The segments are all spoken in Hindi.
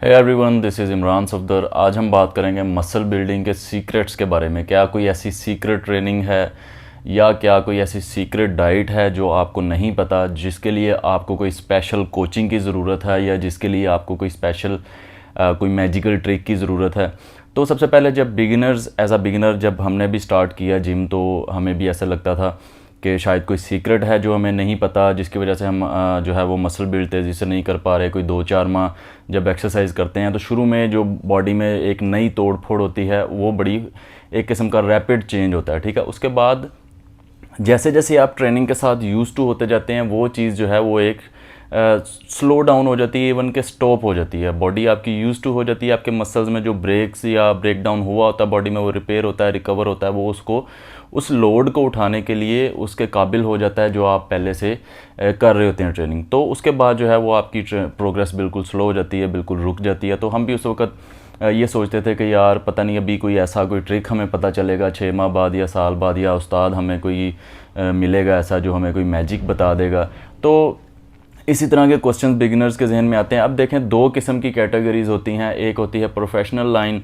Hey everyone, this is Imran Safdar. आज हम बात करेंगे मसल बिल्डिंग के सीक्रेट्स के बारे में। क्या कोई ऐसी सीक्रेट ट्रेनिंग है या क्या कोई ऐसी सीक्रेट डाइट है जो आपको नहीं पता, जिसके लिए आपको कोई स्पेशल कोचिंग की ज़रूरत है या जिसके लिए आपको कोई स्पेशल कोई मैजिकल ट्रिक की ज़रूरत है। तो सबसे पहले जब बिगिनर्स एज अ बिगिनर जब हमने भी स्टार्ट किया जिम, तो हमें भी ऐसा लगता था कि शायद कोई सीक्रेट है जो हमें नहीं पता, जिसकी वजह से हम जो है वो मसल बिल्ड तेज़ी से नहीं कर पा रहे। कोई 2-4 माह जब एक्सरसाइज करते हैं तो शुरू में जो बॉडी में एक नई तोड़ फोड़ होती है वो बड़ी एक किस्म का रैपिड चेंज होता है, ठीक है। उसके बाद जैसे जैसे आप ट्रेनिंग के साथ यूज़ टू होते जाते हैं वो चीज़ जो है वो एक स्लो डाउन हो जाती है, इवन के स्टॉप हो जाती है। बॉडी आपकी यूज़ टू हो जाती है, आपके मसल्स में जो ब्रेक्स या ब्रेक डाउन हुआ होता है बॉडी में वो रिपेयर होता है, रिकवर होता है, वो उसको उस लोड को उठाने के लिए उसके काबिल हो जाता है जो आप पहले से कर रहे होते हैं ट्रेनिंग। तो उसके बाद जो है वो आपकी प्रोग्रेस बिल्कुल स्लो हो जाती है, बिल्कुल रुक जाती है। तो हम भी उस वक्त ये सोचते थे कि यार पता नहीं अभी कोई ऐसा कोई ट्रिक हमें पता चलेगा 6 माह बाद या साल बाद, या उस्ताद हमें कोई मिलेगा ऐसा जो हमें कोई मैजिक बता देगा। तो इसी तरह के क्वेश्चंस बिगिनर्स के जहन में आते हैं। अब देखें, दो किस्म की कैटेगरीज़ होती हैं। एक होती है प्रोफेशनल लाइन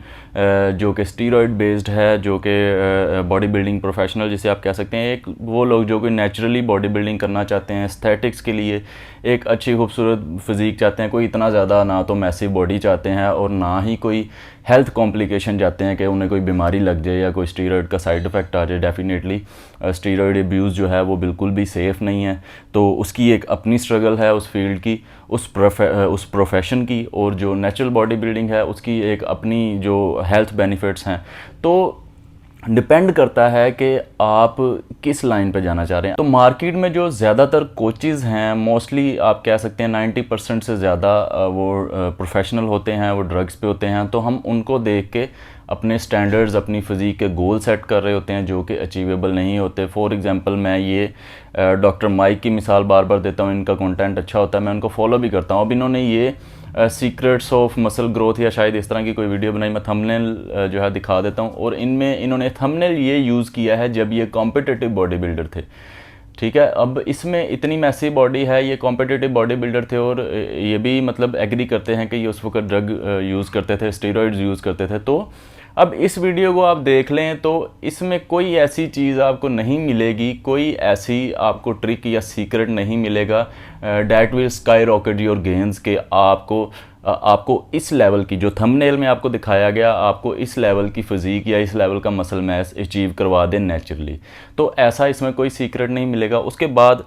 जो कि स्टीरॉयड बेस्ड है, जो कि बॉडी बिल्डिंग प्रोफेशनल जिसे आप कह सकते हैं। एक वो लोग जो कि नेचुरली बॉडी बिल्डिंग करना चाहते हैं, एस्थेटिक्स के लिए एक अच्छी खूबसूरत फिज़ीक चाहते हैं, कोई इतना ज़्यादा ना तो मैसिव बॉडी चाहते हैं और ना ही कोई हेल्थ कॉम्प्लिकेशन चाहते हैं कि उन्हें कोई बीमारी लग जाए या कोई स्टीरॉयड का साइड इफ़ेक्ट आ जाए। डेफिनेटली स्टीरॉयड अब्यूज़ जो है वो बिल्कुल भी सेफ़ नहीं है। तो उसकी एक अपनी स्ट्रगल है उस फील्ड की, उस प्रोफेशन की, और जो नेचुरल बॉडी बिल्डिंग है उसकी एक अपनी जो हेल्थ बेनिफिट्स हैं। तो डिपेंड करता है कि आप किस लाइन पे जाना चाह रहे हैं। तो मार्केट में जो ज़्यादातर कोचेज़ हैं, मोस्टली आप कह सकते हैं 90% से ज़्यादा वो प्रोफेशनल होते हैं, वो ड्रग्स पे होते हैं। तो हम उनको देख के अपने स्टैंडर्ड्स, अपनी फ़िज़ीक के गोल सेट कर रहे होते हैं जो कि अचीवेबल नहीं होते। फॉर एग्ज़ाम्पल मैं ये डॉक्टर माइक की मिसाल बार बार देता हूँ, इनका कंटेंट अच्छा होता है, मैं उनको फॉलो भी करता हूँ। अब इन्होंने ये सीक्रेट्स ऑफ मसल ग्रोथ या शायद इस तरह की कोई वीडियो बनाई, मैं थंबनेल जो है दिखा देता हूँ। और इनमें इन्होंने थंबनेल ये यूज़ किया है जब ये कॉम्पिटिटिव बॉडी बिल्डर थे, ठीक है। अब इसमें इतनी मैसिव बॉडी है, ये कॉम्पिटिटिव बॉडी बिल्डर थे और ये भी मतलब एग्री करते हैं कि ये उस वक्त ड्रग यूज़ करते थे, स्टेरॉइड्स यूज़ करते थे। तो अब इस वीडियो को आप देख लें तो इसमें कोई ऐसी चीज़ आपको नहीं मिलेगी, कोई ऐसी आपको ट्रिक या सीक्रेट नहीं मिलेगा that will sky rocket your gains के आपको इस लेवल की जो थंबनेल में आपको दिखाया गया, आपको इस लेवल की फ़िज़ीक या इस लेवल का मसल मैस अचीव करवा दे नेचुरली। तो ऐसा इसमें कोई सीक्रेट नहीं मिलेगा। उसके बाद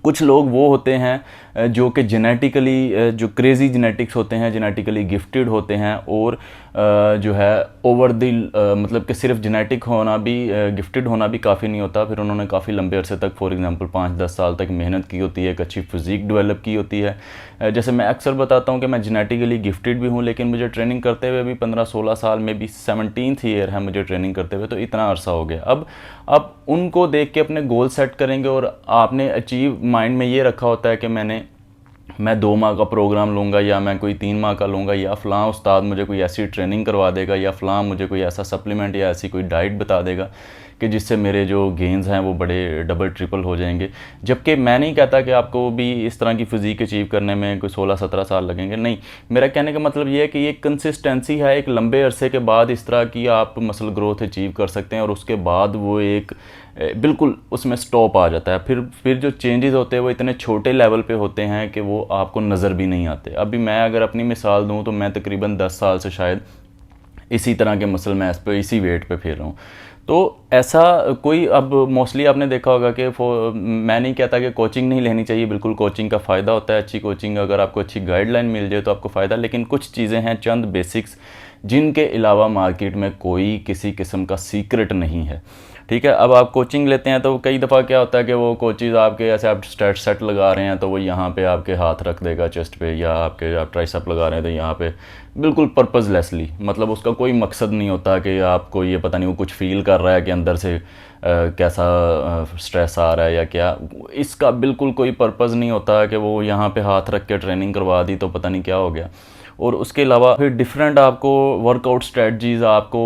कुछ लोग वो होते हैं जो कि जेनेटिकली जो क्रेज़ी जेनेटिक्स होते हैं, जेनेटिकली गिफ्टेड होते हैं, और जो है ओवर द मतलब कि सिर्फ जेनेटिक होना भी, गिफ्टेड होना भी काफ़ी नहीं होता। फिर उन्होंने काफ़ी लंबे अरसे तक, फॉर एग्जांपल 5-10 साल तक मेहनत की होती है, एक अच्छी फिज़ीक डेवलप की होती है। जैसे मैं अक्सर बताता हूँ कि मैं जेनेटिकली गिफ्टेड भी हूँ, लेकिन मुझे ट्रेनिंग करते हुए भी 15-16 साल में भी 17th ईयर है मुझे ट्रेनिंग करते हुए, तो इतना अरसा हो गया। अब आप उनको देख के अपने गोल सेट करेंगे और आपने अचीव माइंड में ये रखा होता है कि मैं 2 माह का प्रोग्राम लूँगा या मैं कोई 3 माह का लूँगा, या फ़लाँ उस्ताद मुझे कोई ऐसी ट्रेनिंग करवा देगा, या फ़लाँ मुझे कोई ऐसा सप्लीमेंट या ऐसी कोई डाइट बता देगा कि जिससे मेरे जो गेंस हैं वो बड़े डबल ट्रिपल हो जाएंगे। जबकि मैं नहीं कहता कि आपको भी इस तरह की फ़िज़ीक अचीव करने में कोई 16-17 साल लगेंगे, नहीं। मेरा कहने का मतलब ये है कि ये कंसिस्टेंसी है, एक लंबे अरसे के बाद इस तरह की आप मसल ग्रोथ अचीव कर सकते हैं और उसके बाद वो एक बिल्कुल उसमें स्टॉप आ जाता है। फिर जो चेंजेस होते हैं वो इतने छोटे लेवल पे होते हैं कि वो आपको नज़र भी नहीं आते। अभी मैं अगर अपनी मिसाल दूँ तो मैं तकरीबन 10 साल से शायद इसी तरह के मसल मैस पे, इसी वेट पे फिर रहा हूँ। तो ऐसा कोई, अब मोस्टली आपने देखा होगा कि मैं नहीं कहता कि कोचिंग नहीं लेनी चाहिए, बिल्कुल कोचिंग का फ़ायदा होता है। अच्छी कोचिंग, अगर आपको अच्छी गाइडलाइन मिल जाए तो आपको फ़ायदा। लेकिन कुछ चीज़ें हैं, चंद बेसिक्स, जिनके अलावा मार्केट में कोई किसी किस्म का सीक्रेट नहीं है, ठीक है। अब आप कोचिंग लेते हैं तो कई दफ़ा क्या होता है कि वो कोचेज़ आपके, ऐसे आप सेट लगा रहे हैं तो वो यहाँ पे आपके हाथ रख देगा चेस्ट पे, या आप ट्राइसेप लगा रहे हैं तो यहाँ पे बिल्कुल पर्पसलेसली, मतलब उसका कोई मकसद नहीं होता कि आपको ये पता नहीं वो कुछ फील कर रहा है कि अंदर से कैसा स्ट्रेस आ रहा है या क्या। इसका बिल्कुल कोई पर्पज़ नहीं होता कि वो यहाँ पे हाथ रख के ट्रेनिंग करवा दी तो पता नहीं क्या हो गया। और उसके अलावा फिर डिफरेंट आपको वर्कआउट स्ट्रेटजीज़ आपको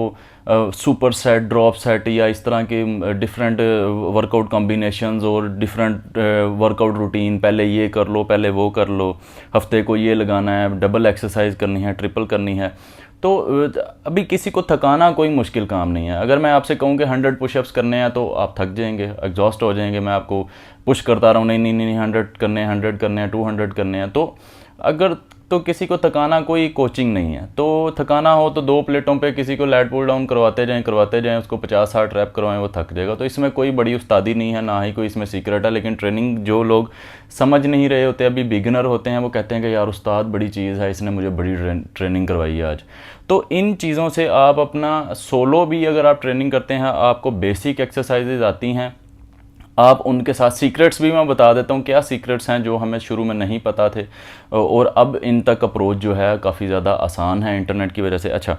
सुपर सेट, ड्रॉप सेट या इस तरह के डिफरेंट वर्कआउट कॉम्बिनेशंस और डिफरेंट वर्कआउट रूटीन, पहले ये कर लो, पहले वो कर लो, हफ्ते को ये लगाना है, डबल एक्सरसाइज करनी है, ट्रिपल करनी है। तो अभी किसी को थकाना कोई मुश्किल काम नहीं है। अगर मैं आपसे कहूँ कि 100 पुशअप्स करने हैं तो आप थक जाएंगे, एग्जॉस्ट हो जाएंगे। मैं आपको पुश करता रहा हूँ, नहीं नहीं नहीं 100 करने हैं, 100 करने हैं, 200 करने हैं। तो अगर तो किसी को थकाना कोई कोचिंग नहीं है। तो थकाना हो तो 2 प्लेटों पे किसी को लैट पुल डाउन करवाते जाएं, उसको 50-60 रैप करवाएं, वो थक जाएगा। तो इसमें कोई बड़ी उस्तादी नहीं है, ना ही कोई इसमें सीक्रेट है। लेकिन ट्रेनिंग जो लोग समझ नहीं रहे होते, अभी बिगिनर होते हैं, वो कहते हैं कि यार उस्ताद बड़ी चीज़ है, इसने मुझे बड़ी ट्रेनिंग करवाई है आज। तो इन चीज़ों से आप अपना सोलो भी अगर आप ट्रेनिंग करते हैं, आपको बेसिक एक्सरसाइजेज आती हैं, आप उनके साथ सीक्रेट्स भी मैं बता देता हूँ क्या सीक्रेट्स हैं जो हमें शुरू में नहीं पता थे, और अब इन तक अप्रोच जो है काफ़ी ज़्यादा आसान है इंटरनेट की वजह से। अच्छा,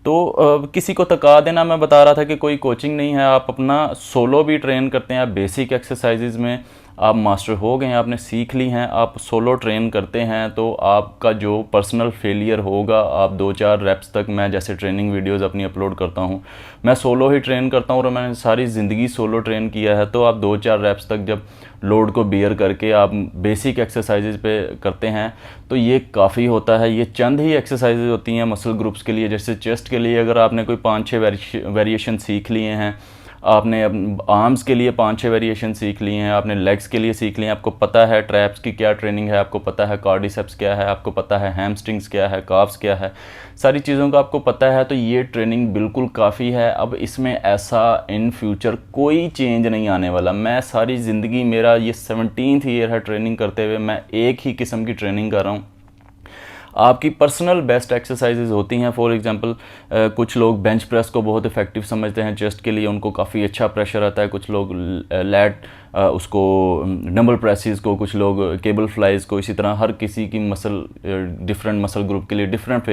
तो किसी को थका देना, मैं बता रहा था कि कोई कोचिंग नहीं है, आप अपना सोलो भी ट्रेन करते हैं। बेसिक एक्सरसाइजेज में आप मास्टर हो गए हैं, आपने सीख ली हैं, आप सोलो ट्रेन करते हैं, तो आपका जो पर्सनल फेलियर होगा, आप 2-4 रेप्स तक, मैं जैसे ट्रेनिंग वीडियोस अपनी अपलोड करता हूँ, मैं सोलो ही ट्रेन करता हूँ और मैंने सारी ज़िंदगी सोलो ट्रेन किया है। तो आप 2-4 रेप्स तक जब लोड को बियर करके आप बेसिक एक्सरसाइजेज पे करते हैं तो ये काफ़ी होता है। ये चंद ही एक्सरसाइजेज होती हैं मसल ग्रुप्स के लिए। जैसे चेस्ट के लिए अगर आपने कोई 5-6 वेरिएशन सीख लिए हैं, आपने आर्म्स के लिए 5-6 वेरिएशन सीख लिए हैं, आपने लेग्स के लिए सीख लिए हैं, आपको पता है ट्रैप्स की क्या ट्रेनिंग है, आपको पता है कार्डिसेप्स क्या है, आपको पता है हैमस्ट्रिंग्स क्या है, काफ्स क्या है, सारी चीज़ों का आपको पता है, तो ये ट्रेनिंग बिल्कुल काफ़ी है। अब इसमें ऐसा इन फ्यूचर कोई चेंज नहीं आने वाला। मैं सारी ज़िंदगी, मेरा ये 17th ईयर है ट्रेनिंग करते हुए, मैं एक ही किस्म की ट्रेनिंग कर रहा हूँ। आपकी पर्सनल बेस्ट एक्सरसाइजेज होती हैं। फॉर एग्जांपल कुछ लोग बेंच प्रेस को बहुत इफेक्टिव समझते हैं चेस्ट के लिए, उनको काफ़ी अच्छा प्रेशर आता है। कुछ लोग लैट उसको डंबल प्रेसेस को, कुछ लोग केबल फ्लाइज को, इसी तरह हर किसी की मसल डिफरेंट मसल ग्रुप के लिए डिफरेंट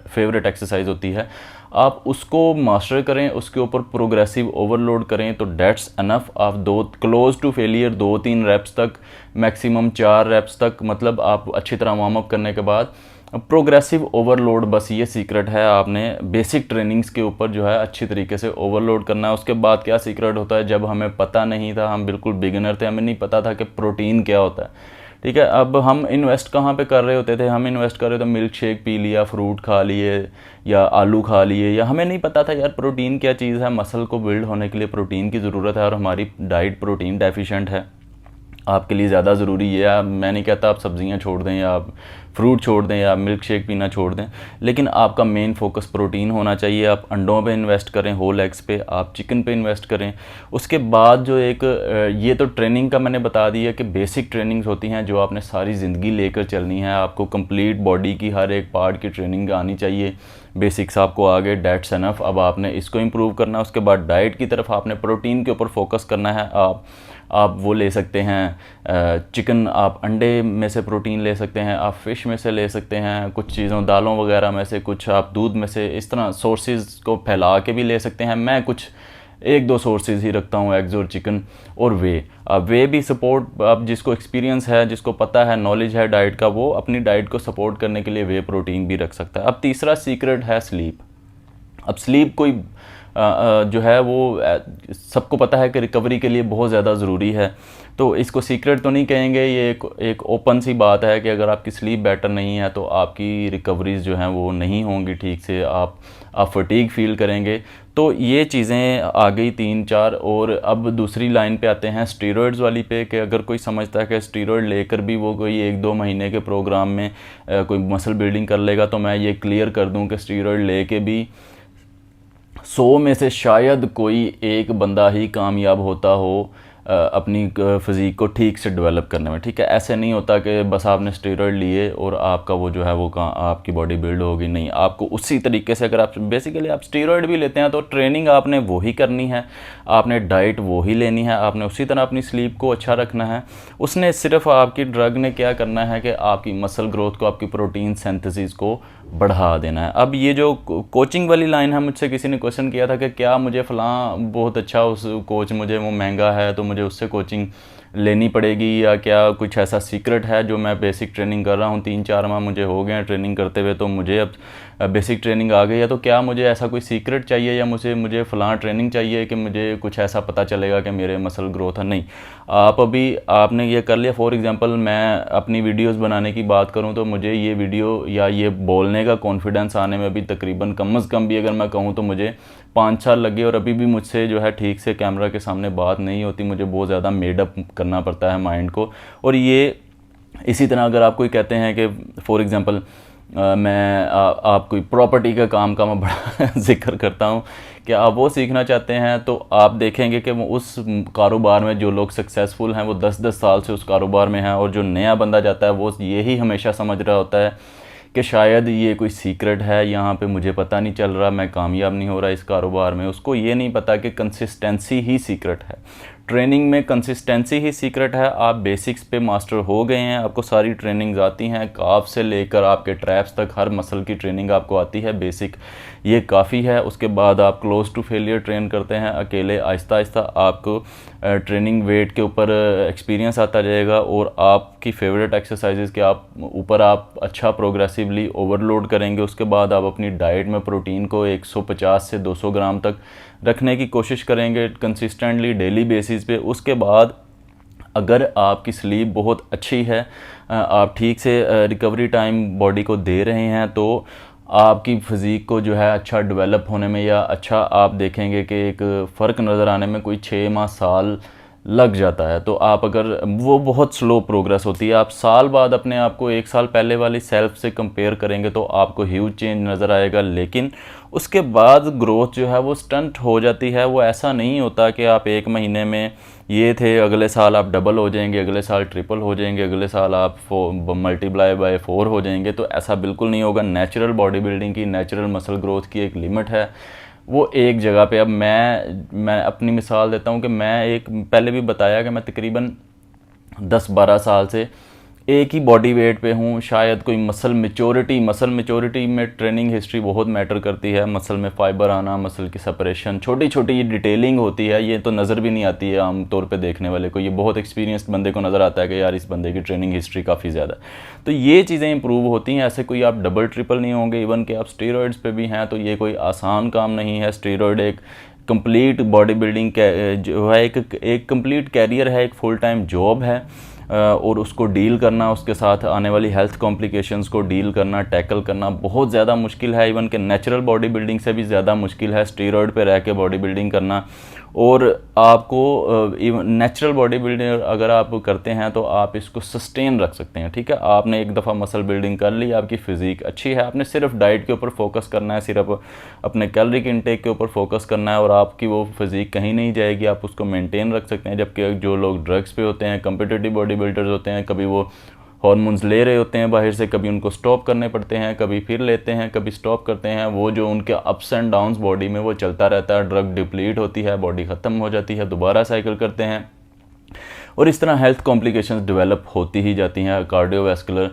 फेवरेट एक्सरसाइज होती है। आप उसको मास्टर करें, उसके ऊपर प्रोग्रेसिव ओवरलोड करें तो डेट्स अनफ। आप क्लोज टू फेलियर 2-3 रेप्स तक, मैक्सिमम 4 रेप्स तक, मतलब आप अच्छी तरह वार्म अप करने के बाद प्रोग्रेसिव ओवरलोड, बस ये सीक्रेट है। आपने बेसिक ट्रेनिंग्स के ऊपर जो है अच्छी तरीके से ओवरलोड करना है। उसके बाद क्या सीक्रेट होता है, जब हमें पता नहीं था, हम बिल्कुल बिगिनर थे, हमें नहीं पता था कि प्रोटीन क्या होता है, ठीक है। अब हम इन्वेस्ट कहाँ पे कर रहे होते थे, हम इन्वेस्ट कर रहे थे मिल्क शेक पी लिया, फ्रूट खा लिए या आलू खा लिए, या हमें नहीं पता था यार प्रोटीन क्या चीज़ है। मसल को बिल्ड होने के लिए प्रोटीन की ज़रूरत है और हमारी डाइट प्रोटीन डेफिशिएंट है। आपके लिए ज़्यादा ज़रूरी है। मैं नहीं कहता आप सब्ज़ियाँ छोड़ दें या आप फ्रूट छोड़ दें या मिल्क शेक पीना छोड़ दें, लेकिन आपका मेन फोकस प्रोटीन होना चाहिए। आप अंडों पे इन्वेस्ट करें, होल एग्स पे, आप चिकन पे इन्वेस्ट करें। उसके बाद जो एक ये तो ट्रेनिंग का मैंने बता दिया कि बेसिक ट्रेनिंग्स होती हैं जो आपने सारी ज़िंदगी लेकर चलनी है। आपको कंप्लीट बॉडी की हर एक पार्ट की ट्रेनिंग आनी चाहिए। बेसिक्स आपको आगे, डेट्स एनफ। अब आपने इसको इम्प्रूव करना है। उसके बाद डाइट की तरफ आपने प्रोटीन के ऊपर फोकस करना है। आप वो ले सकते हैं चिकन, आप अंडे में से प्रोटीन ले सकते हैं, आप फ़िश में से ले सकते हैं, कुछ चीज़ों दालों वगैरह में से, कुछ आप दूध में से, इस तरह सोर्सेज को फैला के भी ले सकते हैं। मैं कुछ 1-2 सोर्सेज ही रखता हूँ, एग्स और चिकन और वे। अब वे भी सपोर्ट, अब जिसको एक्सपीरियंस है, जिसको पता है, नॉलेज है डाइट का, वो अपनी डाइट को सपोर्ट करने के लिए वे प्रोटीन भी रख सकता है। अब तीसरा सीक्रेट है स्लीप। अब स्लीप कोई जो है वो सबको पता है कि रिकवरी के लिए बहुत ज़्यादा ज़रूरी है, तो इसको सीक्रेट तो नहीं कहेंगे, ये एक ओपन सी बात है कि अगर आपकी स्लीप बेटर नहीं है तो आपकी रिकवरीज जो हैं वो नहीं होंगी ठीक से, आप फटीग फील करेंगे। तो ये चीज़ें आ गई 3-4। और अब दूसरी लाइन पे आते हैं स्टीरॉयड्स वाली पे, कि अगर कोई समझता है कि स्टीरॉयड लेकर भी वो कोई 1-2 महीने के प्रोग्राम में कोई मसल बिल्डिंग कर लेगा, तो मैं ये क्लियर कर दूं कि स्टीरॉयड लेके भी 100 में से शायद कोई एक बंदा ही कामयाब होता हो अपनी फ़िज़ीक को ठीक से डेवलप करने में, ठीक है। ऐसे नहीं होता कि बस आपने स्टेरॉयड लिए और आपका वो जो है वो आपकी बॉडी बिल्ड होगी, नहीं। आपको उसी तरीके से, अगर आप बेसिकली आप स्टेरॉयड भी लेते हैं तो ट्रेनिंग आपने वो ही करनी है, आपने डाइट वो ही लेनी है, आपने उसी तरह अपनी स्लीप को अच्छा रखना है। उसने सिर्फ आपकी ड्रग ने क्या करना है कि आपकी मसल ग्रोथ को, आपकी प्रोटीन सिंथेसिस को बढ़ा देना है। अब ये जो कोचिंग वाली लाइन है, मुझसे किसी ने क्वेश्चन किया था कि क्या मुझे फ़लाँ बहुत अच्छा उस कोच, मुझे वो महंगा है तो मुझे उससे कोचिंग लेनी पड़ेगी, या क्या कुछ ऐसा सीक्रेट है जो मैं बेसिक ट्रेनिंग कर रहा हूँ, 3-4 माह मुझे हो गए हैं ट्रेनिंग करते हुए, तो मुझे अब बेसिक ट्रेनिंग आ गई है, तो क्या मुझे ऐसा कोई सीक्रेट चाहिए या मुझे फ़लाँ ट्रेनिंग चाहिए कि मुझे कुछ ऐसा पता चलेगा कि मेरे मसल ग्रोथ है? नहीं, आप अभी आपने ये कर लिया। फॉर एग्ज़ाम्पल मैं अपनी वीडियोस बनाने की बात करूं तो मुझे ये वीडियो या ये बोलने का कॉन्फिडेंस आने में अभी तकरीबन कम से कम भी अगर मैं कहूं तो मुझे 5 साल लगे, और अभी भी मुझसे जो है ठीक से कैमरा के सामने बात नहीं होती, मुझे बहुत ज़्यादा मेडअप करना पड़ता है माइंड को। और ये इसी तरह अगर आप कोई कहते हैं कि फॉर एग्ज़ाम्पल आप कोई प्रॉपर्टी का काम का मैं बड़ा जिक्र करता हूँ कि आप वो सीखना चाहते हैं, तो आप देखेंगे कि वो उस कारोबार में जो लोग सक्सेसफुल हैं वो 10-10 साल से उस कारोबार में हैं, और जो नया बंदा जाता है वो यही हमेशा समझ रहा होता है कि शायद ये कोई सीक्रेट है, यहाँ पे मुझे पता नहीं चल रहा, मैं कामयाब नहीं हो रहा इस कारोबार में। उसको ये नहीं पता कि कंसिस्टेंसी ही सीक्रेट है, ट्रेनिंग में कंसिस्टेंसी ही सीक्रेट है। आप बेसिक्स पे मास्टर हो गए हैं, आपको सारी ट्रेनिंग्स आती हैं, काफ से लेकर आपके ट्रैप्स तक हर मसल की ट्रेनिंग आपको आती है, बेसिक ये काफ़ी है। उसके बाद आप क्लोज टू फेलियर ट्रेन करते हैं अकेले, आहिस्ता आहिस्ता आपको ट्रेनिंग वेट के ऊपर एक्सपीरियंस आता जाएगा, और आपकी फेवरेट एक्सरसाइजेज के ऊपर आप अच्छा प्रोग्रेसिवली ओवरलोड करेंगे। उसके बाद आप अपनी डाइट में प्रोटीन को 150 से 200 ग्राम तक रखने की कोशिश करेंगे कंसिस्टेंटली डेली बेसिस पे। उसके बाद अगर आपकी स्लीप बहुत अच्छी है, आप ठीक से रिकवरी टाइम बॉडी को दे रहे हैं, तो आपकी फ़िज़ीक को जो है अच्छा डेवलप होने में या अच्छा आप देखेंगे कि एक फ़र्क नज़र आने में कोई 6 माह साल लग जाता है। तो आप अगर वो बहुत स्लो प्रोग्रेस होती है, आप साल बाद अपने आप को 1 साल पहले वाली सेल्फ से कंपेयर करेंगे तो आपको ह्यूज चेंज नज़र आएगा। लेकिन उसके बाद ग्रोथ जो है वो स्टंट हो जाती है। वो ऐसा नहीं होता कि आप 1 महीने में ये थे, अगले साल आप डबल हो जाएंगे, अगले साल ट्रिपल हो जाएंगे, अगले साल आप मल्टीप्लाई बाय 4 हो जाएंगे, तो ऐसा बिल्कुल नहीं होगा। नेचुरल बॉडी बिल्डिंग की, नेचुरल मसल ग्रोथ की एक लिमिट है, वो एक जगह पे। अब मैं अपनी मिसाल देता हूँ कि मैं एक पहले भी बताया कि मैं तकरीबन 10-12 साल से एक ही बॉडी वेट पे हूँ। शायद कोई मसल मेचोरिटी में ट्रेनिंग हिस्ट्री बहुत मैटर करती है। मसल में फाइबर आना, मसल की सेपरेशन, छोटी छोटी ये डिटेलिंग होती है, ये तो नज़र भी नहीं आती है आम तौर पे देखने वाले को। ये बहुत एक्सपीरियंस्ड बंदे को नज़र आता है कि यार इस बंदे की ट्रेनिंग हिस्ट्री काफ़ी ज़्यादा। तो ये चीज़ें इंप्रूव होती हैं, ऐसे कोई आप डबल ट्रिपल नहीं होंगे। इवन कि आप स्टेरॉइड्स पे भी हैं, तो ये कोई आसान काम नहीं है। स्टेरॉइड एक कंप्लीट बॉडी बिल्डिंग जो है एक कंप्लीट कैरियर है, एक फुल टाइम जॉब है, और उसको डील करना, उसके साथ आने वाली हेल्थ कॉम्प्लिकेशंस को डील करना, टैकल करना बहुत ज़्यादा मुश्किल है। इवन कि नेचुरल बॉडी बिल्डिंग से भी ज़्यादा मुश्किल है स्टीरॉयड पे रह के बॉडी बिल्डिंग करना। और आपको नेचुरल बॉडी बिल्डिंग अगर आप करते हैं तो आप इसको सस्टेन रख सकते हैं। ठीक है, आपने एक दफ़ा मसल बिल्डिंग कर ली, आपकी फ़िज़ीक अच्छी है, आपने सिर्फ डाइट के ऊपर फोकस करना है, सिर्फ अपने कैलोरी के इंटेक के ऊपर फोकस करना है, और आपकी वो फिज़ीक कहीं नहीं जाएगी, आप उसको मेंटेन रख सकते हैं। जबकि जो लोग ड्रग्स पे होते हैं, कम्पिटिटिव बॉडी बिल्डर्स होते हैं, कभी वो हार्मोन्स ले रहे होते हैं बाहर से, कभी उनको स्टॉप करने पड़ते हैं, कभी फिर लेते हैं, कभी स्टॉप करते हैं। वो जो उनके अप्स एंड डाउन्स बॉडी में वो चलता रहता है, ड्रग डिप्लीट होती है, बॉडी ख़त्म हो जाती है, दोबारा साइकिल करते हैं, और इस तरह हेल्थ कॉम्प्लिकेशंस डेवलप होती ही जाती हैं। कार्डियोवैस्कुलर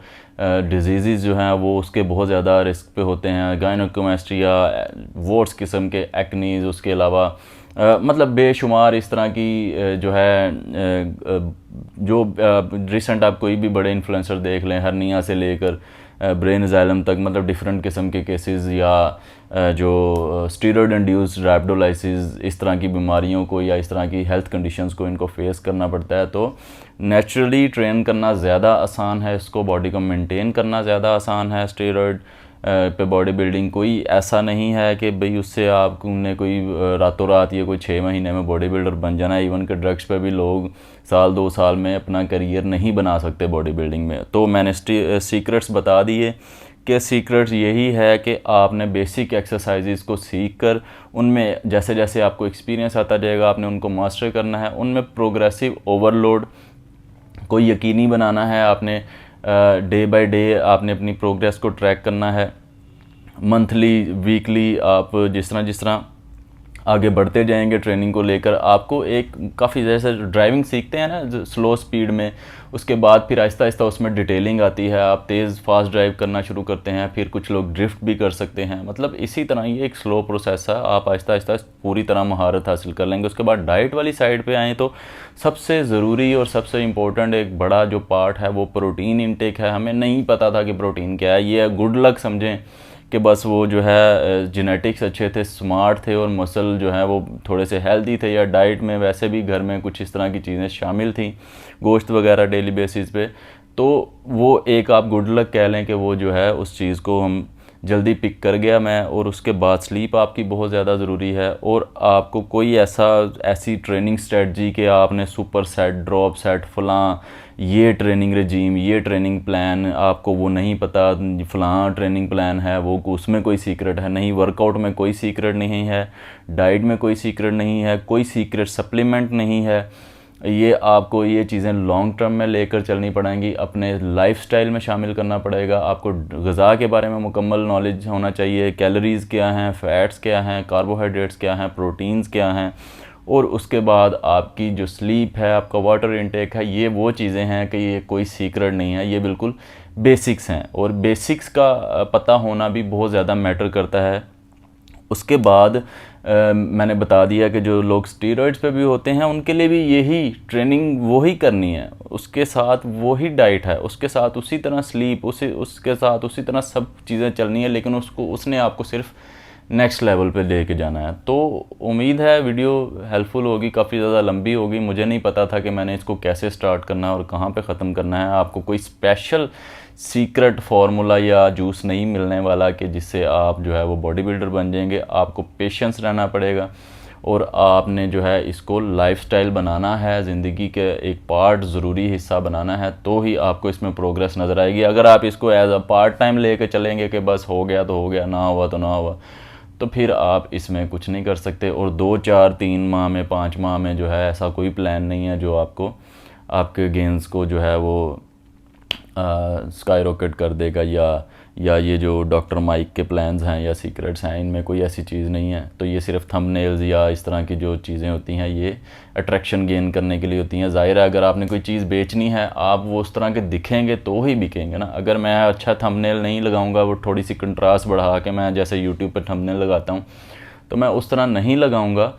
डिजीज़ जो हैं वो उसके बहुत ज़्यादा रिस्क पे होते हैं, गायनोकोमेस्ट्रिया, वोट्स किस्म के एक्नीज़, उसके अलावा मतलब बेशुमार इस तरह की जो है जो रिसेंट आप कोई भी बड़े इन्फ्लुएंसर देख लें, हर्निया से लेकर ब्रेन ज़ाइलम तक, मतलब डिफरेंट किस्म के केसेस, या जो स्टीरॉयड इंड्यूस्ड रैप्डोलाइसिस, इस तरह की बीमारियों को या इस तरह की हेल्थ कंडीशंस को इनको फेस करना पड़ता है। तो नेचुरली ट्रेन करना ज़्यादा आसान है, इसको बॉडी को मेंटेन करना ज़्यादा आसान है। स्टीरॉयड पे बॉडी बिल्डिंग कोई ऐसा नहीं है कि भाई उससे आपने कोई रातों रात ये कोई 6 महीने में बॉडी बिल्डर बन जाना है। इवन के ड्रग्स पे भी लोग साल 2 साल में अपना करियर नहीं बना सकते बॉडी बिल्डिंग में। तो मैंने सीक्रेट्स बता दिए कि सीक्रेट्स यही है कि आपने बेसिक एक्सरसाइजेस को सीख कर उनमें जैसे जैसे आपको एक्सपीरियंस आता जाएगा आपने उनको मास्टर करना है। उनमें प्रोग्रेसिव ओवरलोड को यकीनी बनाना है। आपने डे बाय डे आपने अपनी प्रोग्रेस को ट्रैक करना है। मंथली, वीकली आप जिस तरह आगे बढ़ते जाएंगे ट्रेनिंग को लेकर। आपको एक काफ़ी, जैसे ड्राइविंग सीखते हैं ना स्लो स्पीड में, उसके बाद फिर आहिस्ता आहिस्ता उसमें डिटेलिंग आती है, आप तेज़ फास्ट ड्राइव करना शुरू करते हैं, फिर कुछ लोग ड्रिफ्ट भी कर सकते हैं। मतलब इसी तरह ये एक स्लो प्रोसेस है, आप आहिस्ता आहिस्ता पूरी तरह महारत हासिल कर लेंगे। उसके बाद डाइट वाली साइड पे आएँ तो सबसे ज़रूरी और सबसे इम्पोर्टेंट एक बड़ा जो पार्ट है वो प्रोटीन इनटेक है। हमें नहीं पता था कि प्रोटीन क्या है, ये गुड लक समझें कि बस वो जो है जेनेटिक्स अच्छे थे, स्मार्ट थे और मसल जो है वो थोड़े से हेल्दी थे, या डाइट में वैसे भी घर में कुछ इस तरह की चीज़ें शामिल थी, गोश्त वगैरह डेली बेसिस पे, तो वो एक आप गुड लक कह लें कि वो जो है उस चीज़ को हम जल्दी पिक कर गया मैं। और उसके बाद स्लीप आपकी बहुत ज़्यादा ज़रूरी है, और आपको कोई ऐसी ट्रेनिंग स्ट्रेटजी कि आपने सुपर सेट, ड्रॉप सेट, फ़लाँ ये ट्रेनिंग रजीम, ये ट्रेनिंग प्लान, आपको वो नहीं पता, फ़लाँ ट्रेनिंग प्लान है वो, उसमें कोई सीक्रेट है नहीं। वर्कआउट में कोई सीक्रेट नहीं है, डाइट में कोई सीक्रेट नहीं है, कोई सीक्रेट सप्लीमेंट नहीं है। ये आपको ये चीज़ें लॉन्ग टर्म में लेकर चलनी पड़ेंगी, अपने लाइफस्टाइल में शामिल करना पड़ेगा। आपको ग़िज़ा के बारे में मुकम्मल नॉलेज होना चाहिए, कैलोरीज़ क्या हैं, फ़ैट्स क्या हैं, कार्बोहाइड्रेट्स क्या हैं, प्रोटीन्स क्या हैं। और उसके बाद आपकी जो स्लीप है, आपका वाटर इनटेक है, ये वो चीज़ें हैं कि ये कोई सीक्रेट नहीं है, ये बिल्कुल बेसिक्स हैं। और बेसिक्स का पता होना भी बहुत ज़्यादा मैटर करता है। उसके बाद मैंने बता दिया कि जो लोग स्टीरॉइड्स पे भी होते हैं उनके लिए भी यही ट्रेनिंग वही करनी है, उसके साथ वही डाइट है, उसके साथ उसी तरह स्लीप, उसके साथ उसी तरह सब चीज़ें चलनी है, लेकिन उसने आपको सिर्फ नेक्स्ट लेवल पे लेके जाना है। तो उम्मीद है वीडियो हेल्पफुल होगी, काफ़ी ज़्यादा लंबी होगी, मुझे नहीं पता था कि मैंने इसको कैसे स्टार्ट करना है और कहाँ पे ख़त्म करना है। आपको कोई स्पेशल सीक्रेट फार्मूला या जूस नहीं मिलने वाला कि जिससे आप जो है वो बॉडी बिल्डर बन जाएंगे। आपको पेशेंस रहना पड़ेगा, और आपने जो है इसको लाइफस्टाइल बनाना है, ज़िंदगी के एक पार्ट, ज़रूरी हिस्सा बनाना है, तो ही आपको इसमें प्रोग्रेस नज़र आएगी। अगर आप इसको एज अ पार्ट टाइम लेके चलेंगे कि बस हो गया तो हो गया, ना हुआ तो ना हुआ, तो फिर आप इसमें कुछ नहीं कर सकते। और 2, 4, 3 माह में, 5 माह में जो है ऐसा कोई प्लान नहीं है जो आपको आपके गेंस को जो है वो स्काई रॉकेट कर देगा, या ये जो डॉक्टर माइक के प्लान्स हैं या सीक्रेट्स हैं, इनमें कोई ऐसी चीज़ नहीं है। तो ये सिर्फ थंबनेल्स या इस तरह की जो चीज़ें होती हैं ये अट्रैक्शन गेन करने के लिए होती हैं। ज़ाहिर है अगर आपने कोई चीज़ बेचनी है, आप वो उस तरह के दिखेंगे तो ही बिकेंगे ना। अगर मैं अच्छा थंबनेल नहीं लगाऊंगा, वो थोड़ी सी कंट्रास्ट बढ़ा के, मैं जैसे यूट्यूब पर थंबनेल लगाता हूँ तो मैं उस तरह नहीं लगाऊंगा,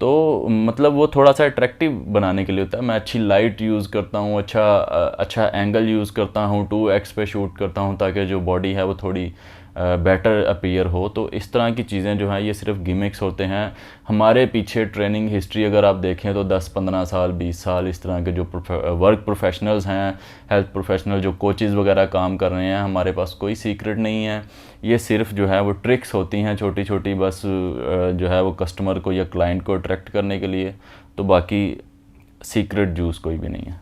तो मतलब वो थोड़ा सा अट्रैक्टिव बनाने के लिए होता है। मैं अच्छी लाइट यूज़ करता हूँ, अच्छा एंगल यूज़ करता हूँ, 2x पे शूट करता हूँ ताकि जो बॉडी है वो थोड़ी बेटर अपीयर हो। तो इस तरह की चीज़ें जो हैं ये सिर्फ गिमिक्स होते हैं। हमारे पीछे ट्रेनिंग हिस्ट्री अगर आप देखें तो 10-15 साल, 20 साल इस तरह के जो वर्क प्रोफेशनल्स हैं, हेल्थ प्रोफेशनल जो कोचेज़ वगैरह काम कर रहे हैं, हमारे पास कोई सीक्रेट नहीं है। ये सिर्फ जो है वो ट्रिक्स होती हैं छोटी छोटी, बस जो है वो कस्टमर को या क्लाइंट को अट्रैक्ट करने के लिए। तो बाकी सीक्रेट जूस कोई भी नहीं है।